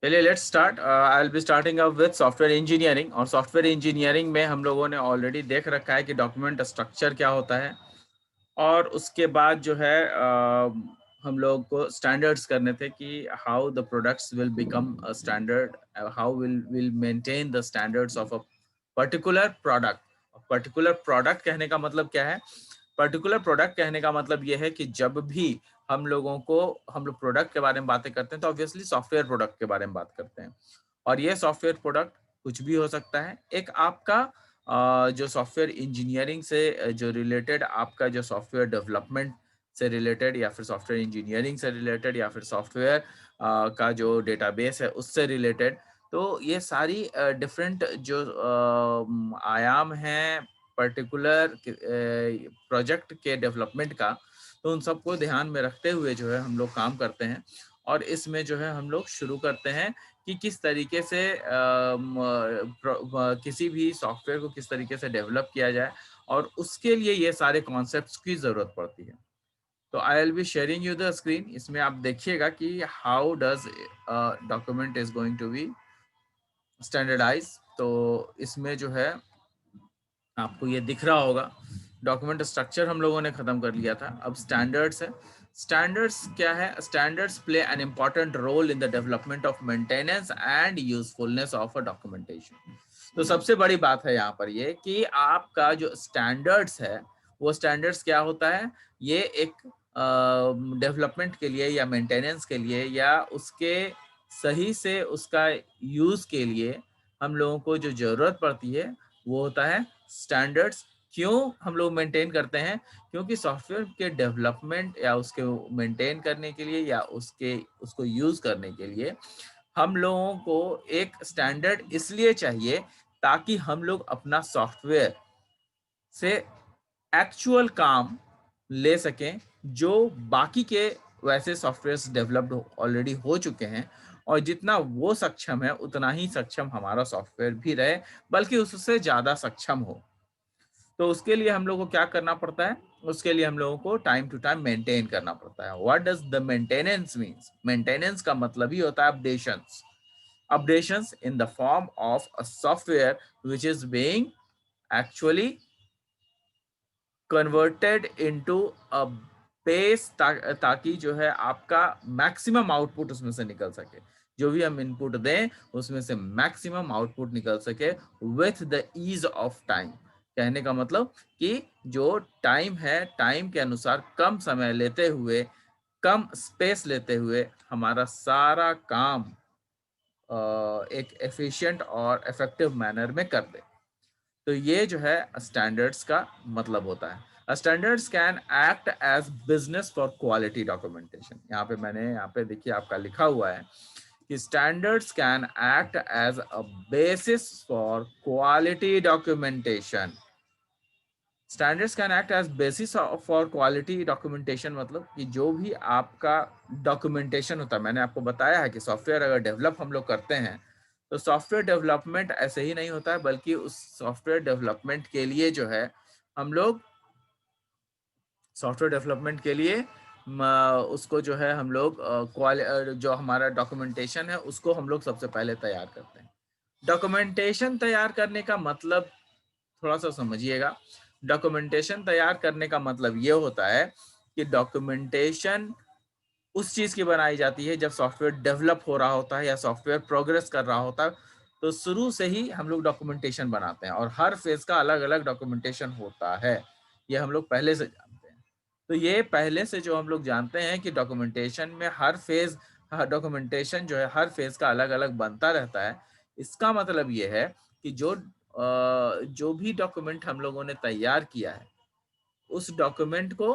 चलिए let's start. I will be starting up with software engineering. और software engineering में हम लोगों ने ऑलरेडी देख रखा है कि डॉक्यूमेंट स्ट्रक्चर क्या होता है, और उसके बाद जो है हम लोग को स्टैंडर्ड्स करने थे कि how the products will become a standard, how will maintain the standards of a particular product. Particular product कहने का मतलब क्या है? पर्टिकुलर प्रोडक्ट कहने का मतलब ये है कि जब भी हम लोग प्रोडक्ट के बारे में बातें करते हैं तो ऑब्वियसली सॉफ्टवेयर प्रोडक्ट के बारे में बात करते हैं। और ये सॉफ्टवेयर प्रोडक्ट कुछ भी हो सकता है। एक आपका जो सॉफ्टवेयर इंजीनियरिंग से जो रिलेटेड, आपका जो सॉफ्टवेयर डेवलपमेंट से रिलेटेड, या फिर सॉफ्टवेयर इंजीनियरिंग से रिलेटेड, या फिर सॉफ्टवेयर का जो डेटाबेस है उससे रिलेटेड। तो ये सारी डिफरेंट जो आयाम हैं पर्टिकुलर प्रोजेक्ट के डेवलपमेंट का, तो उन सबको ध्यान में रखते हुए जो है हम लोग काम करते हैं। और इसमें जो है हम लोग शुरू करते हैं कि किस तरीके से किसी भी सॉफ्टवेयर को किस तरीके से डेवलप किया जाए, और उसके लिए ये सारे कॉन्सेप्ट्स की जरूरत पड़ती है। तो I will be sharing you the screen. इसमें आप देखिएगा कि how does document is going to be standardise. तो इसमें जो है आपको ये दिख रहा होगा, डॉक्यूमेंट स्ट्रक्चर हम लोगों ने खत्म कर लिया था, अब स्टैंडर्ड्स है। स्टैंडर्ड्स क्या है? Standards play an important role in the development of maintenance and usefulness of a documentation. तो सबसे बड़ी बात है यहाँ पर ये कि आपका जो स्टैंडर्ड्स है, वो स्टैंडर्ड्स क्या होता है? ये एक डेवलपमेंट के लिए या मेंटेनेंस के लिए या उसके सही से उसका यूज के लिए हम लोगों को जो जरूरत पड़ती है वो होता है स्टैंडर्ड्स। क्यों हम लोग मेंटेन करते हैं? क्योंकि सॉफ्टवेयर के डेवलपमेंट या उसके मेंटेन करने के लिए या उसको यूज करने के लिए हम लोगों को एक स्टैंडर्ड इसलिए चाहिए ताकि हम लोग अपना सॉफ्टवेयर से एक्चुअल काम ले सकें जो बाकी के वैसे सॉफ्टवेयर डेवलप्ड ऑलरेडी हो चुके हैं। और जितना वो सक्षम है उतना ही सक्षम हमारा सॉफ्टवेयर भी रहे, बल्कि उससे ज्यादा सक्षम हो। तो उसके लिए हम लोग को क्या करना पड़ता है? उसके लिए हम लोगों को टाइम टू टाइम मेंटेन करना पड़ता है। What does the maintenance means? Maintenance का मतलब ही होता है updations. Updations in the form of a software which is being actually converted into a base, ताकि जो है आपका मैक्सिमम आउटपुट उसमें से निकल सके। जो भी हम इनपुट दें उसमें से मैक्सिमम आउटपुट निकल सके with the ease of time. कहने का मतलब कि जो टाइम है, टाइम के अनुसार कम समय लेते हुए, कम स्पेस लेते हुए हमारा सारा काम एक एफिशिएंट और इफेक्टिव मैनर में कर दे। तो ये जो है स्टैंडर्ड्स का मतलब होता है। Standards can act as business for quality documentation. यहाँ पे देखिए आपका लिखा हुआ है कि standards can act as a basis for quality documentation. Standards can act as basis for quality documentation मतलब कि जो भी आपका डॉक्यूमेंटेशन होता है, मैंने आपको बताया है कि सॉफ्टवेयर अगर डेवलप हम लोग करते हैं तो सॉफ्टवेयर डेवलपमेंट ऐसे ही नहीं होता है, बल्कि उस सॉफ्टवेयर डेवलपमेंट के लिए जो है हम लोग सॉफ्टवेयर डेवलपमेंट के लिए उसको जो है हम लोग जो हमारा डॉक्यूमेंटेशन है उसको हम लोग सबसे पहले तैयार करते हैं। डॉक्यूमेंटेशन तैयार करने का मतलब थोड़ा सा समझिएगा। डॉक्यूमेंटेशन तैयार करने का मतलब ये होता है कि डॉक्यूमेंटेशन उस चीज की बनाई जाती है जब सॉफ्टवेयर डेवलप हो रहा होता है या सॉफ्टवेयर प्रोग्रेस कर रहा होता है। तो शुरू से ही हम लोग डॉक्यूमेंटेशन बनाते हैं और हर फेज का अलग अलग डॉक्यूमेंटेशन होता है। ये हम लोग पहले से जानते हैं। तो ये पहले से जो हम लोग जानते हैं कि डॉक्यूमेंटेशन में हर फेज, डॉक्यूमेंटेशन जो है हर फेज का अलग अलग बनता रहता है। इसका मतलब ये है कि जो भी डॉक्यूमेंट हम लोगों ने तैयार किया है उस डॉक्यूमेंट को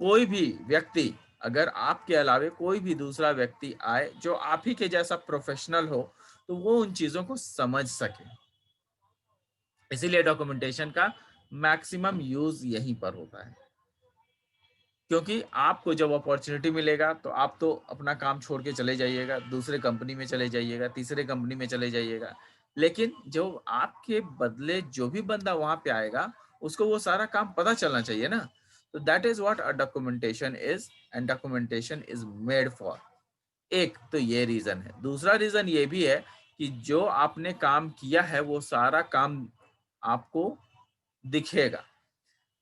कोई भी व्यक्ति, अगर आपके अलावे कोई भी दूसरा व्यक्ति आए जो आप ही के जैसा प्रोफेशनल हो, तो वो उन चीजों को समझ सके। इसीलिए डॉक्यूमेंटेशन का मैक्सिमम यूज यहीं पर होता है। क्योंकि आपको जब अपॉर्चुनिटी मिलेगा तो आप तो अपना काम छोड़ के चले जाइएगा, दूसरे कंपनी में चले जाइएगा, तीसरे कंपनी में चले जाइएगा। लेकिन जो आपके बदले जो भी बंदा वहां पे आएगा उसको वो सारा काम पता चलना चाहिए ना। तो that is what a documentation is, and documentation is made for. एक तो ये रीजन है। दूसरा रीजन ये भी है कि जो आपने काम किया है वो सारा काम आपको दिखेगा,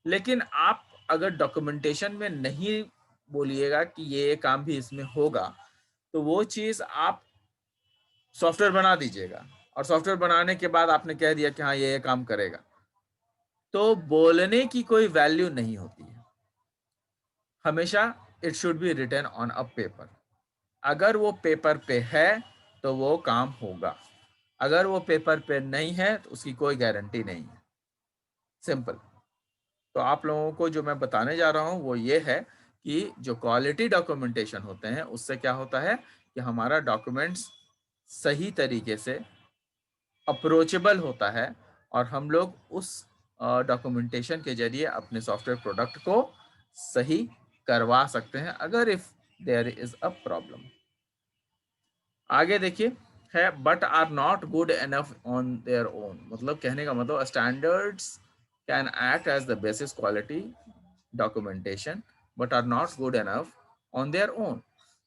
लेकिन आप अगर डॉक्यूमेंटेशन में नहीं बोलिएगा कि ये काम भी इसमें होगा, तो वो चीज आप सॉफ्टवेयर बना दीजिएगा और सॉफ्टवेयर बनाने के बाद आपने कह दिया कि हाँ ये काम करेगा, तो बोलने की कोई वैल्यू नहीं होती है। हमेशा it should be written on a paper. अगर वो पेपर पे है तो वो काम होगा, अगर वो पेपर पे नहीं है तो उसकी कोई गारंटी नहीं है। सिंपल। तो आप लोगों को जो मैं बताने जा रहा हूँ वो ये है कि जो क्वालिटी डॉक्यूमेंटेशन होते हैं उससे क्या होता है कि हमारा डॉक्यूमेंट्स सही तरीके से अप्रोचेबल होता है और हम लोग उस डॉक्यूमेंटेशन के जरिए अपने सॉफ्टवेयर प्रोडक्ट को सही करवा सकते हैं अगर if there is a problem. आगे देखिए है but are not good enough on their own. मतलब कहने का मतलब standards can act as the basis quality documentation but are not good enough on their own.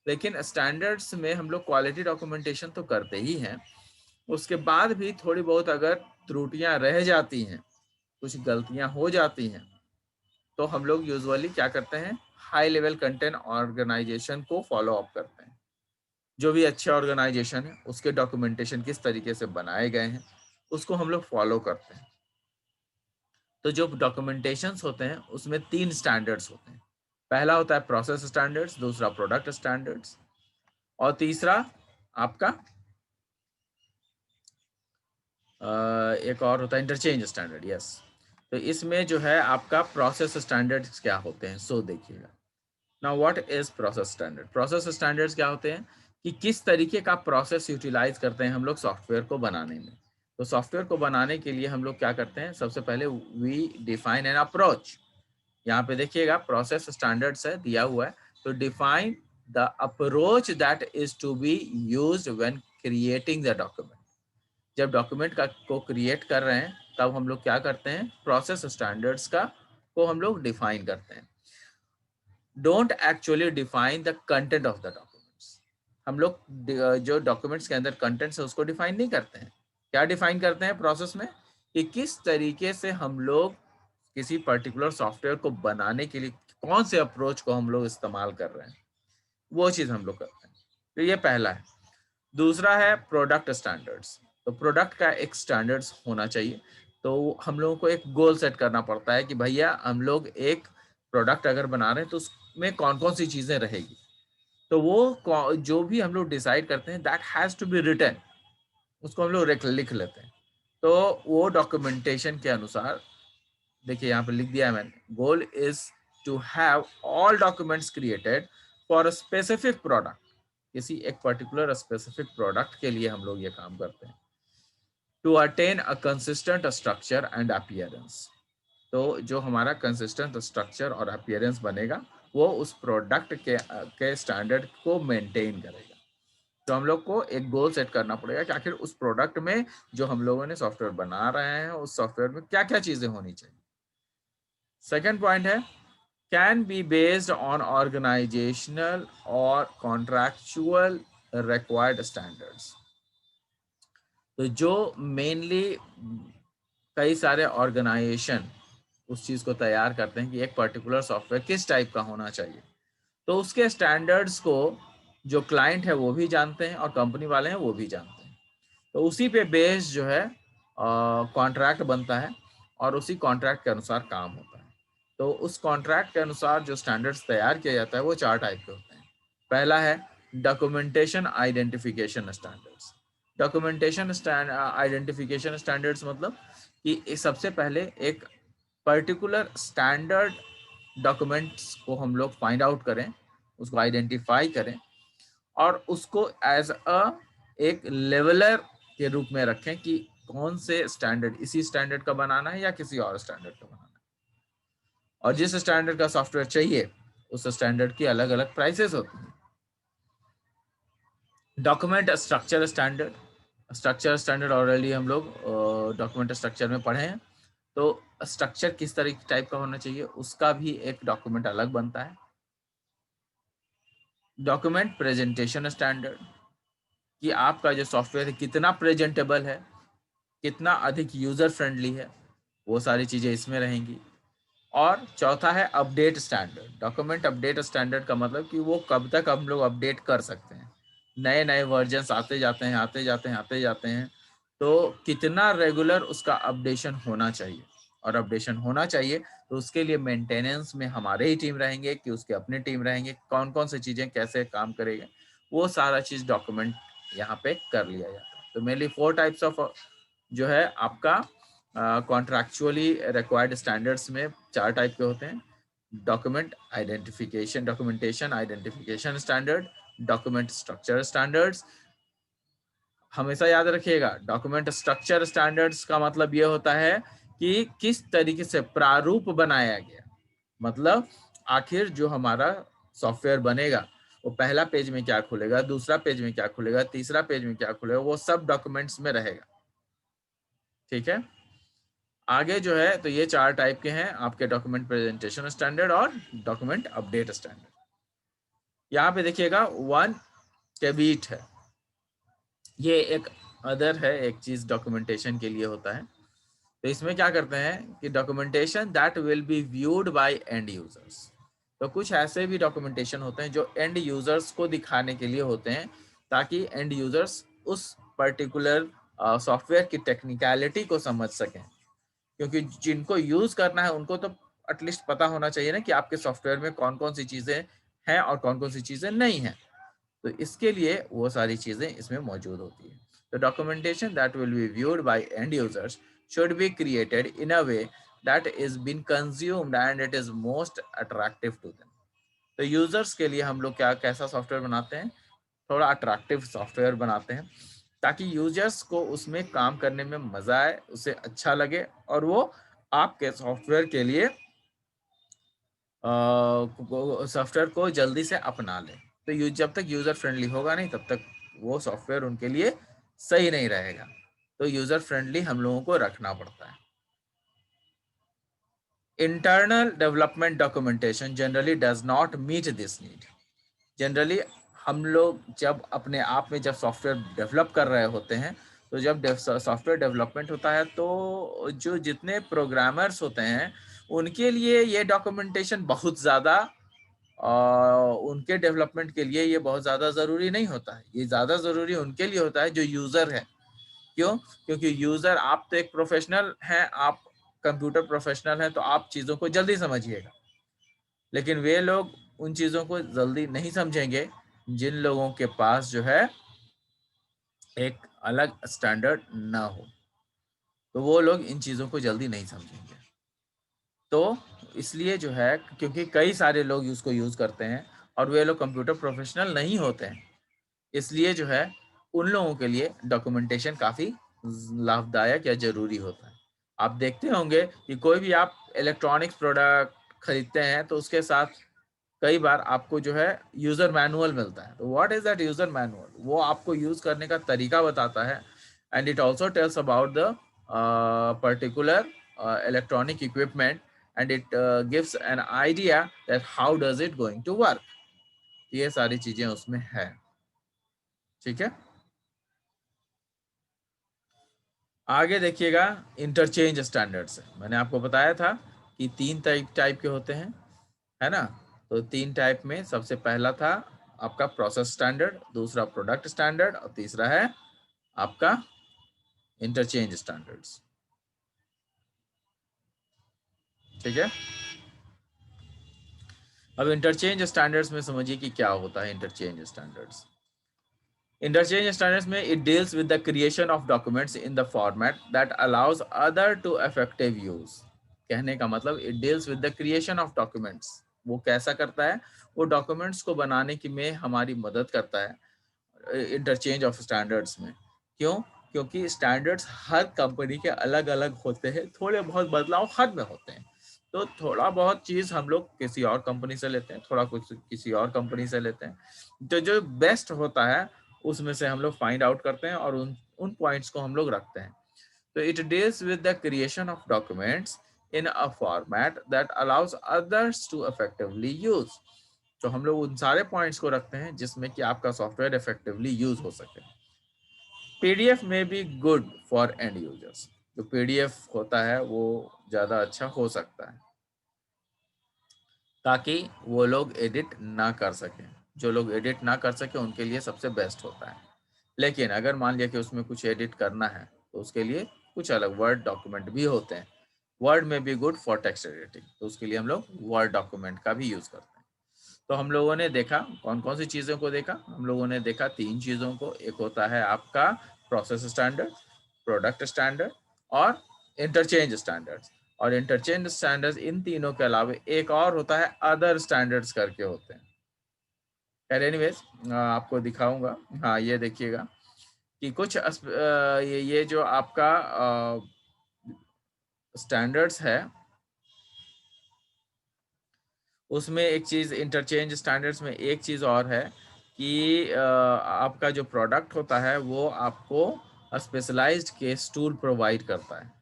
लेकिन स्टैंडर्ड्स में हम लोग क्वालिटी डॉक्यूमेंटेशन तो करते ही हैं, उसके बाद भी थोड़ी बहुत अगर त्रुटियां रह जाती हैं, कुछ गलतियां हो जाती हैं, तो हम लोग यूजुअली क्या करते हैं, हाई लेवल कंटेंट ऑर्गेनाइजेशन को फॉलो अप करते हैं। जो भी अच्छे ऑर्गेनाइजेशन है उसके डॉक्यूमेंटेशन किस तरीके से बनाए गए हैं उसको हम लोग फॉलो करते हैं। तो जो डॉक्यूमेंटेशंस होते हैं उसमें 3 स्टैंडर्ड्स होते हैं। पहला होता है प्रोसेस स्टैंडर्ड्स, दूसरा प्रोडक्ट स्टैंडर्ड्स और तीसरा आपका एक और होता है इंटरचेंज स्टैंडर्ड। यस। तो इसमें जो है आपका प्रोसेस स्टैंडर्ड्स क्या होते हैं सो देखिएगा। Now what is process standard. Process standards क्या होते हैं कि किस तरीके का प्रोसेस यूटिलाइज करते हैं हम लोग सॉफ्टवेयर को बनाने में। तो सॉफ्टवेयर को बनाने के लिए हम लोग क्या करते हैं, सबसे पहले वी डिफाइन एन अप्रोच। यहाँ पे देखिएगा प्रोसेस स्टैंडर्ड्स है दिया हुआ है, तो define the approach that is to be used when creating the document. जब डॉक्यूमेंट का को क्रिएट कर रहे हैं तब हम लोग क्या करते हैं, प्रोसेस स्टैंडर्ड्स का को हम लोग डिफाइन करते हैं। Don't actually define the content of the documents. हम लोग जो डॉक्यूमेंट्स के अंदर कंटेंट्स है उसको डिफाइन नहीं करते हैं। क्या डिफाइन करते हैं प्रोसेस में, कि किस तरीके से हम लोग किसी पर्टिकुलर सॉफ्टवेयर को बनाने के लिए कौन से अप्रोच को हम लोग इस्तेमाल कर रहे हैं, वो चीज हम लोग करते हैं। तो ये पहला है। दूसरा है प्रोडक्ट स्टैंडर्ड्स। तो प्रोडक्ट का एक स्टैंडर्ड्स होना चाहिए। तो हम लोगों को एक गोल सेट करना पड़ता है कि भैया हम लोग एक प्रोडक्ट अगर बना रहे हैं तो उसमें कौन कौन सी चीजें रहेगी। तो वो जो भी हम लोग डिसाइड करते हैं that has to be written, उसको हम लोग लिख लेते हैं। तो वो डॉक्यूमेंटेशन के अनुसार देखिए यहाँ पे लिख दिया है मैंने, goal is to have all documents created for a specific product. किसी एक पर्टिकुलर स्पेसिफिक प्रोडक्ट के लिए हम लोग ये काम करते हैं। To attain a consistent structure and appearance. तो जो हमारा कंसिस्टेंट स्ट्रक्चर और अपीयरेंस बनेगा वो उस प्रोडक्ट के स्टैंडर्ड को मेंटेन करेगा। तो हम लोग को एक गोल सेट करना पड़ेगा कि आखिर उस प्रोडक्ट में जो हम लोगों ने सॉफ्टवेयर बना रहे हैं उस सॉफ्टवेयर में क्या क्या चीजें होनी चाहिए। सेकेंड पॉइंट है can be based on organisational और कॉन्ट्रैक्चुअल रिक्वायर्ड स्टैंडर्ड्स। तो जो मेनली कई सारे ऑर्गेनाइजेशन उस चीज को तैयार करते हैं कि एक पर्टिकुलर सॉफ्टवेयर किस टाइप का होना चाहिए, तो उसके स्टैंडर्ड्स को जो क्लाइंट है वो भी जानते हैं और कंपनी वाले हैं वो भी जानते हैं। तो उसी पे बेस जो है कॉन्ट्रैक्ट बनता है और उसी कॉन्ट्रैक्ट के अनुसार काम होता है। तो उस कॉन्ट्रैक्ट के अनुसार जो स्टैंडर्ड्स तैयार किया जाता है वो 4 टाइप के होते हैं। पहला है documentation identification standards. Documentation identification standards मतलब कि सबसे पहले एक पर्टिकुलर स्टैंडर्ड डॉक्यूमेंट्स को हम लोग फाइंड आउट करें, उसको आइडेंटिफाई करें और उसको एज अ एक लेवलर के रूप में रखें कि कौन से स्टैंडर्ड, इसी स्टैंडर्ड का बनाना है या किसी और स्टैंडर्ड का बनाना है। और जिस स्टैंडर्ड का सॉफ्टवेयर चाहिए उस स्टैंडर्ड की अलग अलग प्राइसेस होती हैं। Document structure standard. Structure standard already हम लोग डॉक्यूमेंट स्ट्रक्चर में पढ़े हैं। तो स्ट्रक्चर किस तरह की टाइप का होना चाहिए उसका भी एक डॉक्यूमेंट अलग बनता है। डॉक्यूमेंट प्रेजेंटेशन स्टैंडर्ड, कि आपका जो सॉफ्टवेयर है कितना प्रेजेंटेबल है, कितना अधिक यूजर फ्रेंडली है, वो सारी चीजें इसमें रहेंगी। और चौथा है update standard. Document update standard का मतलब कि वो कब तक हम लोग अपडेट कर सकते हैं, नए नए वर्जन्स आते जाते हैं आते जाते हैं आते जाते हैं, तो कितना रेगुलर उसका अपडेशन होना चाहिए। और अपडेशन होना चाहिए तो उसके लिए मेंटेनेंस में हमारे ही टीम रहेंगे कि उसके अपने टीम रहेंगे, कौन कौन सी चीज़ें कैसे काम करेंगे, वो सारा चीज़ डॉक्यूमेंट यहाँ पे कर लिया जाता है। तो मेनली 4 टाइप्स ऑफ जो है आपका कॉन्ट्रैक्चुअली रिक्वायर्ड स्टैंडर्ड्स में 4 टाइप के होते हैं। Documentation identification standard, document structure standards. हमेशा याद रखिएगा, डॉक्यूमेंट स्ट्रक्चर स्टैंडर्ड्स का मतलब ये होता है कि किस तरीके से प्रारूप बनाया गया, मतलब आखिर जो हमारा सॉफ्टवेयर बनेगा वो पहला पेज में क्या खुलेगा, दूसरा पेज में क्या खुलेगा, तीसरा पेज में क्या खुलेगा, वो सब डॉक्यूमेंट्स में रहेगा। ठीक है, आगे जो है तो ये 4 टाइप के हैं आपके, डॉक्यूमेंट प्रेजेंटेशन स्टैंडर्ड और डॉक्यूमेंट अपडेट स्टैंडर्ड। यहाँ पे देखिएगा 1 केबीट है, ये एक अदर है, एक चीज डॉक्यूमेंटेशन के लिए होता है। तो इसमें क्या करते हैं कि documentation that will be viewed by end users. तो कुछ ऐसे भी डॉक्यूमेंटेशन होते हैं जो एंड यूजर्स को दिखाने के लिए होते हैं, ताकि एंड यूजर्स उस पर्टिकुलर सॉफ्टवेयर की टेक्निकलिटी को समझ सकें। क्योंकि जिनको यूज करना है उनको तो एटलीस्ट पता होना चाहिए ना कि आपके सॉफ्टवेयर में कौन कौन सी चीजें हैं और कौन कौन सी चीजें नहीं हैं। तो इसके लिए वो सारी चीजें इसमें मौजूद होती है। तो documentation that will be viewed by end users should be created in a way that is been consumed and it is most attractive to them. तो यूजर्स के लिए हम लोग क्या कैसा सॉफ्टवेयर बनाते हैं, थोड़ा अट्रैक्टिव सॉफ्टवेयर बनाते हैं, ताकि यूजर्स को उसमें काम करने में मजा आए, उसे अच्छा लगे और वो आपके सॉफ्टवेयर के लिए सॉफ्टवेयर को जल्दी से अपना ले। तो जब तक यूजर फ्रेंडली होगा नहीं तब तक वो सॉफ्टवेयर उनके लिए सही नहीं रहेगा। तो यूजर फ्रेंडली हम लोगों को रखना पड़ता है। Internal development documentation generally does not meet this need. Generally हम लोग जब अपने आप में जब सॉफ्टवेयर डेवलप कर रहे होते हैं, तो जब सॉफ्टवेयर डेवलपमेंट होता है तो जो जितने प्रोग्रामर्स होते हैं उनके लिए ये डॉक्यूमेंटेशन बहुत ज़्यादा, उनके डेवलपमेंट के लिए ये बहुत ज़्यादा ज़रूरी नहीं होता है। ये ज़्यादा ज़रूरी उनके लिए होता है जो यूज़र है। क्यों? क्योंकि यूज़र, आप तो एक प्रोफेशनल हैं, आप कंप्यूटर प्रोफेशनल हैं, तो आप चीज़ों को जल्दी समझिएगा। लेकिन वे लोग उन चीज़ों को जल्दी नहीं समझेंगे जिन लोगों के पास जो है एक अलग स्टैंडर्ड ना हो, तो वो लोग इन चीज़ों को जल्दी नहीं समझेंगे। तो इसलिए जो है, क्योंकि कई सारे लोग उसको यूज़ करते हैं और वे लोग कंप्यूटर प्रोफेशनल नहीं होते हैं, इसलिए जो है उन लोगों के लिए डॉक्यूमेंटेशन काफ़ी लाभदायक या ज़रूरी होता है। आप देखते होंगे कि कोई भी आप इलेक्ट्रॉनिक्स प्रोडक्ट खरीदते हैं तो उसके साथ कई बार आपको जो है यूज़र मैनुअल मिलता है। तो what is that user manual? वो आपको यूज़ करने का तरीका बताता है, and it also tells about the particular electronic equipment, and it gives an idea that how does it going to work. ये सारी चीज़ें उसमें है। ठीक है, आगे देखिएगा इंटरचेंज स्टैंडर्ड्स। मैंने आपको बताया था कि 3 टाइप के होते हैं, है ना? तो 3 टाइप में सबसे पहला था आपका प्रोसेस स्टैंडर्ड, दूसरा प्रोडक्ट स्टैंडर्ड और तीसरा है आपका इंटरचेंज स्टैंडर्ड्स। ठीक है, अब इंटरचेंज स्टैंडर्ड्स में समझिए कि क्या होता है इंटरचेंज स्टैंडर्ड्स। इंटरचेंज स्टैंडर्ड्स में it deals with the creation of documents in the format that allows other to effective use. कहने का मतलब it deals with the creation of documents. वो कैसा करता है? वो डॉक्यूमेंट्स को बनाने की में हमारी मदद करता है इंटरचेंज ऑफ स्टैंडर्ड्स में। क्यों? क्योंकि स्टैंडर्ड्स हर कंपनी के अलग अलग होते हैं, थोड़े बहुत बदलाव हर में होते हैं। तो थोड़ा बहुत चीज़ हम लोग किसी और कंपनी से लेते हैं, थोड़ा कुछ किसी और कंपनी से लेते हैं। तो जो बेस्ट होता है उसमें से हम लोग फाइंड आउट करते हैं और उन उन पॉइंट्स को हम लोग रखते हैं। तो it deals with the creation of documents in a format that allows others to effectively use. तो हम लोग उन सारे पॉइंट्स को रखते हैं जिसमें कि आपका सॉफ्टवेयर इफेक्टिवली यूज हो सके। पीडीएफ में be good for and users, जो पीडीएफ होता है वो ज़्यादा अच्छा हो सकता है ताकि वो लोग एडिट ना कर सकें। जो लोग एडिट ना कर सके उनके लिए सबसे बेस्ट होता है। लेकिन अगर मान लिया कि उसमें कुछ एडिट करना है तो उसके लिए कुछ अलग वर्ड डॉक्यूमेंट भी होते हैं। वर्ड में भी गुड फॉर टेक्स्ट एडिटिंग, तो उसके लिए हम लोग वर्ड डॉक्यूमेंट का भी यूज़ करते हैं। तो हम लोगों ने देखा कौन कौन सी चीज़ों को देखा, हम लोगों ने देखा 3 चीज़ों को। एक होता है आपका प्रोसेस स्टैंडर्ड, प्रोडक्ट स्टैंडर्ड और इंटरचेंज स्टैंडर्ड्स। और इंटरचेंज स्टैंडर्ड्स इन तीनों के अलावा एक और होता है अदर स्टैंडर्ड्स करके होते हैं। खैर एनीवेज आपको दिखाऊंगा। हाँ ये देखिएगा कि कुछ ये जो आपका स्टैंडर्ड्स है उसमें एक चीज़ इंटरचेंज स्टैंडर्ड्स में एक चीज़ और है कि आपका जो प्रोडक्ट होता है वो आपको स्पेशलाइज्ड केस टूल प्रोवाइड करता है।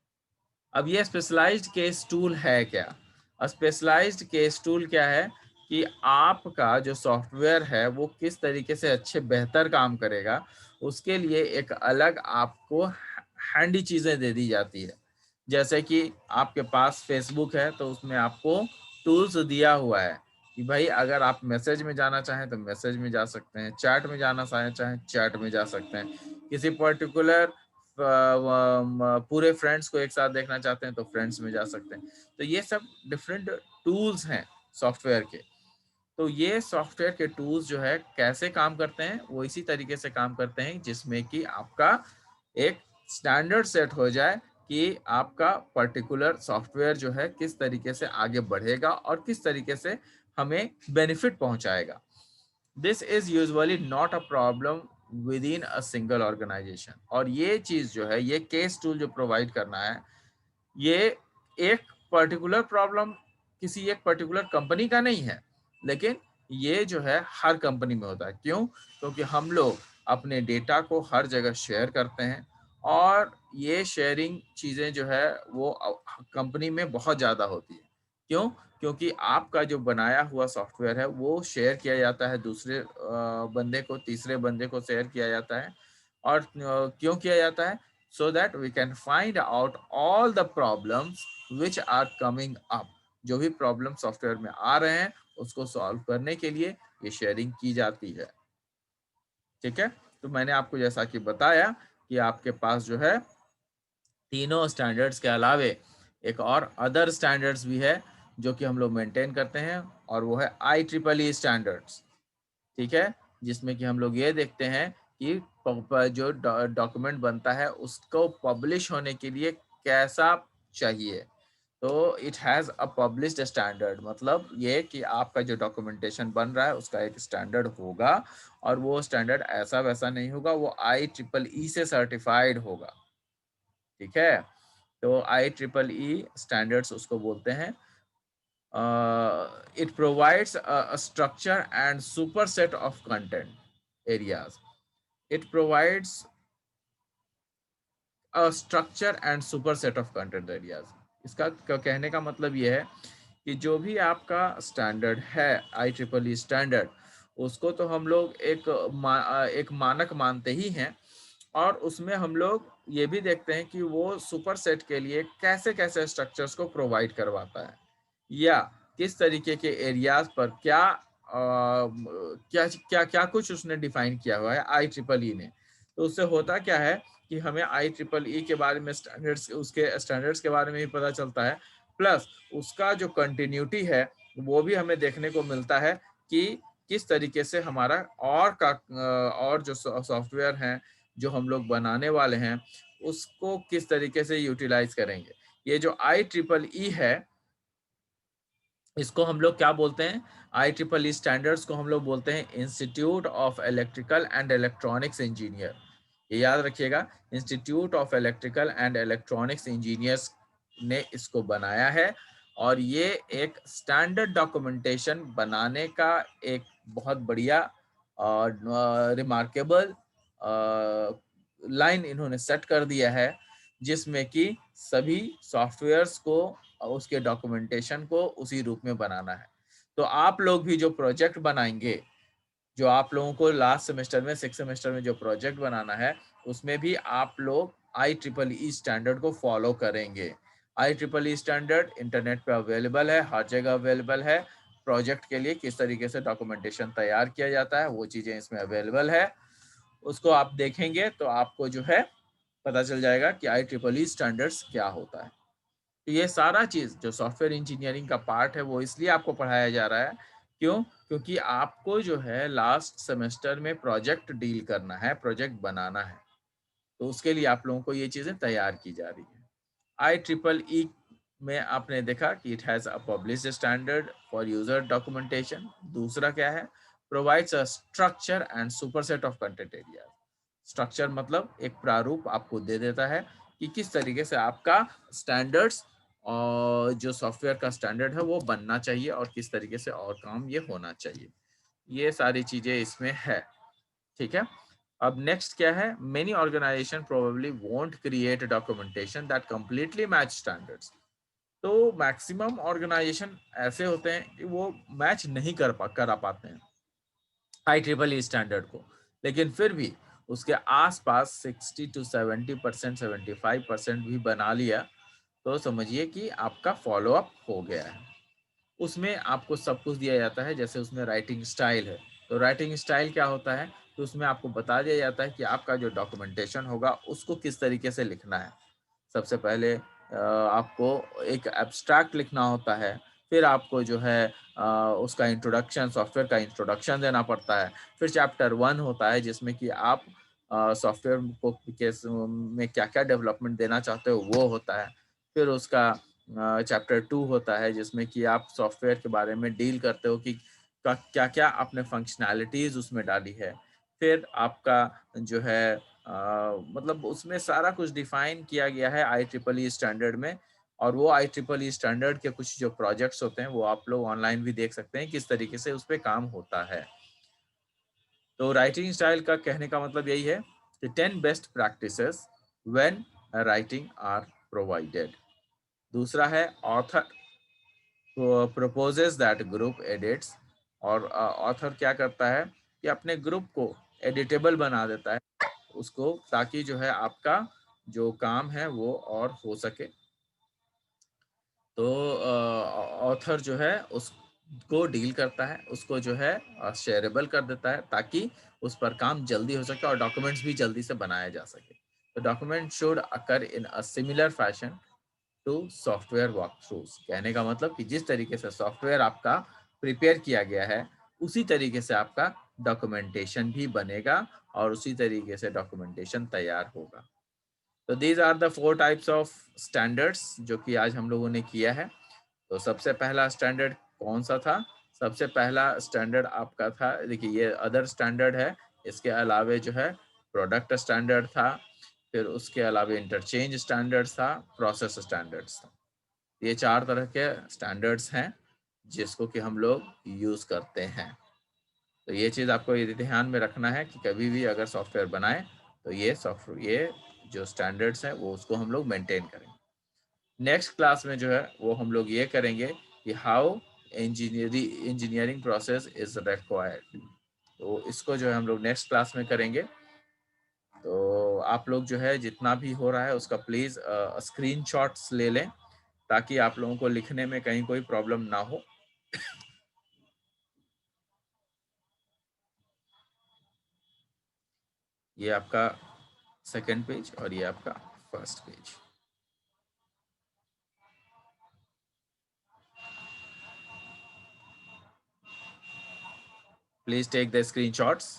अब ये स्पेशलाइज्ड केस टूल है क्या? स्पेशलाइज्ड केस टूल क्या है कि आपका जो सॉफ्टवेयर है वो किस तरीके से अच्छे बेहतर काम करेगा, उसके लिए एक अलग आपको हैंडी चीज़ें दे दी जाती है। जैसे कि आपके पास फेसबुक है तो उसमें आपको टूल्स दिया हुआ है कि भाई अगर आप मैसेज में जाना चाहें तो मैसेज में जा सकते हैं, चैट में जाना चाहें चैट में जा सकते हैं, किसी पर्टिकुलर पूरे फ्रेंड्स को एक साथ देखना चाहते हैं तो फ्रेंड्स में जा सकते हैं। तो ये सब डिफरेंट टूल्स हैं सॉफ्टवेयर के। तो ये सॉफ्टवेयर के टूल्स जो है कैसे काम करते हैं, वो इसी तरीके से काम करते हैं जिसमें कि आपका एक स्टैंडर्ड सेट हो जाए कि आपका पर्टिकुलर सॉफ्टवेयर जो है किस तरीके से आगे बढ़ेगा और किस तरीके से हमें बेनिफिट पहुंचाएगा। This is usually not a problem within a single organisation. और ये चीज जो है, ये केस टूल जो प्रोवाइड करना है, ये एक पर्टिकुलर प्रॉब्लम किसी एक पर्टिकुलर कंपनी का नहीं है, लेकिन ये जो है हर कंपनी में होता है। क्यों? क्योंकि हम लोग अपने डेटा को हर जगह शेयर करते हैं और ये शेयरिंग चीज़ें जो है वो कंपनी में बहुत ज़्यादा होती है। क्यों? क्योंकि आपका जो बनाया हुआ सॉफ्टवेयर है वो शेयर किया जाता है दूसरे बंदे को, तीसरे बंदे को शेयर किया जाता है। और क्यों किया जाता है? So that we can find out all the problems which are coming up। जो भी प्रॉब्लम सॉफ्टवेयर में आ रहे हैं उसको सॉल्व करने के लिए ये शेयरिंग की जाती है। ठीक है, तो मैंने आपको जैसा कि बताया कि आपके पास जो है तीनों स्टैंडर्ड्स के अलावे एक और अदर स्टैंडर्ड्स भी है जो कि हम लोग मेंटेन करते हैं, और वो है IEEE स्टैंडर्ड्स। ठीक है, जिसमें कि हम लोग ये देखते हैं कि जो डॉक्यूमेंट बनता है उसको पब्लिश होने के लिए कैसा चाहिए। तो it has a published standard, मतलब ये कि आपका जो डॉक्यूमेंटेशन बन रहा है उसका एक स्टैंडर्ड होगा, और वो स्टैंडर्ड ऐसा वैसा नहीं होगा, वो IEEE से सर्टिफाइड होगा। ठीक है, तो IEEE स्टैंडर्ड्स उसको बोलते हैं। It provides a structure and superset of content areas. It provides a structure and superset of content areas. इसका कहने का मतलब ये है कि जो भी आपका स्टैंडर्ड है IEEE स्टैंडर्ड, उसको तो हम लोग एक मानक मानते ही हैं, और उसमें हम लोग ये भी देखते हैं कि वो सुपर सेट के लिए कैसे कैसे स्ट्रक्चर्स को प्रोवाइड करवाता है, या किस तरीके के एरियाज पर क्या क्या क्या कुछ उसने डिफाइन किया हुआ है IEEE ने। तो उससे होता क्या है कि हमें IEEE के बारे में स्टैंडर्ड्स, उसके स्टैंडर्ड्स के बारे में भी पता चलता है, प्लस उसका जो कंटिन्यूटी है वो भी हमें देखने को मिलता है कि किस तरीके से हमारा और जो सॉफ्टवेयर हैं जो हम लोग बनाने वाले हैं उसको किस तरीके से यूटिलाइज करेंगे। ये जो IEEE है इसको हम लोग क्या बोलते हैं? IEEE स्टैंडर्ड्स को हम लोग बोलते हैं institute of electrical and electronics engineer. ये याद रखिएगा, institute of electrical and electronics engineers ने इसको बनाया है, और ये एक स्टैंडर्ड डॉक्यूमेंटेशन बनाने का एक बहुत बढ़िया रिमार्केबल लाइन इन्होंने सेट कर दिया है, जिसमें कि सभी सॉफ्टवेयर्स को उसके डॉक्यूमेंटेशन को उसी रूप में बनाना है। तो आप लोग भी जो प्रोजेक्ट बनाएंगे, जो आप लोगों को लास्ट सेमेस्टर में 6 सेमेस्टर में जो प्रोजेक्ट बनाना है, उसमें भी आप लोग IEEE स्टैंडर्ड को फॉलो करेंगे। IEEE स्टैंडर्ड इंटरनेट पे अवेलेबल है, हर जगह अवेलेबल है। प्रोजेक्ट के लिए किस तरीके से डॉक्यूमेंटेशन तैयार किया जाता है, वो चीजें इसमें अवेलेबल है। उसको आप देखेंगे तो आपको जो है पता चल जाएगा कि IEEE स्टैंडर्ड्स क्या होता है। तो ये सारा चीज जो सॉफ्टवेयर इंजीनियरिंग का पार्ट है, वो इसलिए आपको पढ़ाया जा रहा है। क्यों? क्योंकि आपको जो है लास्ट सेमेस्टर में प्रोजेक्ट डील करना है, प्रोजेक्ट बनाना है। तो उसके लिए आप लोगों को ये चीजें तैयार की जा रही है। IEEE में आपने देखा कि it has a published standard for user documentation. दूसरा क्या है? Provides a structure and superset of content area. Structure मतलब एक प्रारूप आपको दे देता है कि किस तरीके से आपका स्टैंडर्ड्स और जो सॉफ्टवेयर का स्टैंडर्ड है वो बनना चाहिए और किस तरीके से और काम ये होना चाहिए। ये सारी चीजें इसमें है। ठीक है। अब नेक्स्ट क्या है? Many organisation probably won't create documentation that completely match standards. तो मैक्सिमम ऑर्गेनाइजेशन ऐसे होते हैं कि वो मैच नहीं करा पाते हैं IEEE स्टैंडर्ड को, लेकिन फिर भी उसके आसपास 60 to 70%, 75% भी बना लिया, तो समझिए कि आपका फॉलो अप हो गया है। उसमें आपको सब कुछ दिया जाता है, जैसे उसमें राइटिंग स्टाइल है। तो राइटिंग स्टाइल क्या होता है? तो उसमें आपको बता दिया जाता है कि आपका जो डॉक्यूमेंटेशन होगा उसको किस तरीके से लिखना है। सबसे पहले आपको एक एब्स्ट्रैक्ट लिखना होता है, फिर आपको जो है उसका इंट्रोडक्शन, सॉफ्टवेयर का इंट्रोडक्शन देना पड़ता है। फिर चैप्टर 1 होता है जिसमें कि आप सॉफ्टवेयर को केस में क्या-क्या डेवलपमेंट देना चाहते हो वो होता है। फिर उसका चैप्टर 2 होता है जिसमें कि आप सॉफ्टवेयर के बारे में डील करते हो कि क्या-क्या आपने फंक्शनैलिटीज़ उसमें डाली है। फिर आपका जो है मतलब उसमें सारा कुछ डिफाइन किया गया है IEEE स्टैंडर्ड में। और वो IEEE स्टैंडर्ड के कुछ जो प्रोजेक्ट्स होते हैं वो आप लोग ऑनलाइन भी देख सकते हैं किस तरीके से उस पे काम होता है। तो राइटिंग स्टाइल का कहने का मतलब यही है कि 10 best practices when writing are provided. दूसरा है author proposes that group edits। और ऑथर क्या करता है कि अपने ग्रुप को एडिटेबल बना देता है उसको, ताकि जो है आपका जो काम है वो और हो सके। तो ऑथर जो है उसको डील करता है, उसको जो है शेयरेबल कर देता है ताकि उस पर काम जल्दी हो सके और डॉक्यूमेंट्स भी जल्दी से बनाया जा सके। तो document should occur in a similar fashion to software walkthroughs. कहने का मतलब कि जिस तरीके से सॉफ्टवेयर आपका प्रिपेयर किया गया है उसी तरीके से आपका डॉक्यूमेंटेशन भी बनेगा और उसी तरीके से डॉक्यूमेंटेशन तैयार होगा। तो these are the 4 types of standards जो कि आज हम लोगों ने किया है। तो सबसे पहला स्टैंडर्ड कौन सा था? सबसे पहला स्टैंडर्ड आपका था, देखिए ये अदर स्टैंडर्ड है, इसके अलावे जो है प्रोडक्ट स्टैंडर्ड था, फिर उसके अलावा इंटरचेंज स्टैंडर्ड्स था, प्रोसेस स्टैंडर्ड्स था। ये 4 तरह के स्टैंडर्ड्स हैं जिसको कि हम लोग यूज करते हैं। तो ये चीज आपको ये ध्यान में रखना है कि कभी भी अगर सॉफ्टवेयर बनाए तो ये सॉफ्टवेयर, ये जो स्टैंडर्ड्स हैं वो उसको हम लोग मेंटेन करें। नेक्स्ट क्लास में जो है वो हम लोग ये करेंगे कि how engineering process is required. तो इसको जो है हम लोग नेक्स्ट क्लास में करेंगे। तो आप लोग जो है जितना भी हो रहा है उसका प्लीज स्क्रीनशॉट्स ले लें ताकि आप लोगों को लिखने में कहीं कोई प्रॉब्लम ना हो। ये आपका सेकंड पेज और ये आपका first page. Please take the screenshots.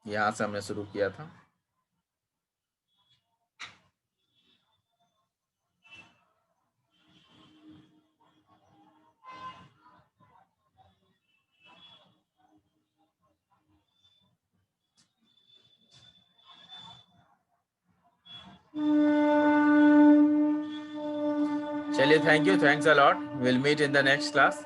यहाँ से हमने शुरू किया था। चलिए, thank you, thanks a lot, will meet in the next class.